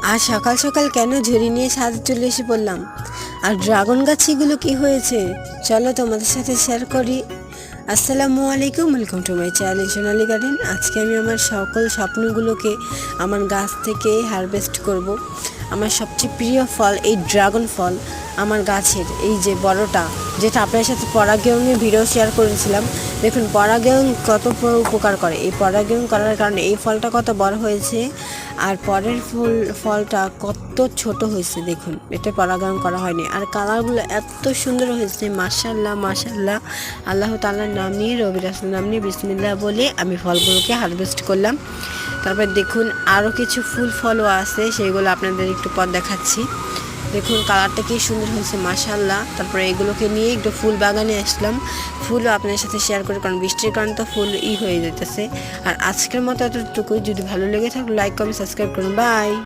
আজ সকাল সকাল কেন ঝুড়ি নিয়ে ছাদে চলে এসে পড়লাম? আর ড্রাগন গাছগুলো কি হয়েছে চলো তোমাদের সাথে শেয়ার করি। আসসালামু আলাইকুম, welcome to my channel Sonali garden. আজকে আমি আমার সকল স্বপ্নগুলোকে আমার গাছ থেকে হারভেস্ট করব। আমার সবচেয়ে প্রিয় ফল এই ড্রাগন ফল। আমার গাছের এই যে বড়টা, যেটা আপনার সাথে পরাগায়নের ভিডিও শেয়ার করেছিলাম। দেখুন পরাগায়ন কত বড় উপকার করে। এই পরাগায়ন করার কারণে এই ফলটা কত বড় হয়েছে, আর পরের ফলটা কত ছোট হয়েছে। দেখুন এটা পরাগায়ন করা হয়নি, আর কালারগুলো এত সুন্দর হয়েছে। মাশাআল্লাহ মাশাআল্লাহ। আল্লাহ তাআলার নাম নিয়ে, রবি রাসূলের নাম নিয়ে বিসমিল্লাহ বলে আমি ফলগুলোকে হারভেস্ট করলাম। তারপর দেখুন আরও কিছু ফলও আছে, সেগুলো আপনাদের একটু পর দেখাচ্ছি। দেখুন কালারটা কি সুন্দর হয়েছে মাশাআল্লাহ। তারপরে এগুলোকে নিয়ে একটু ফুল বাগানে আসলাম। ফুলও আপনাদের সাথে শেয়ার করি, কারণ বৃষ্টির কারণে তো ফুল হয়ে যেতেছে। আর আজকের মতো এতটুকুই। যদি ভালো লেগে থাকে লাইক কমেন্ট সাবস্ক্রাইব করুন। বাই।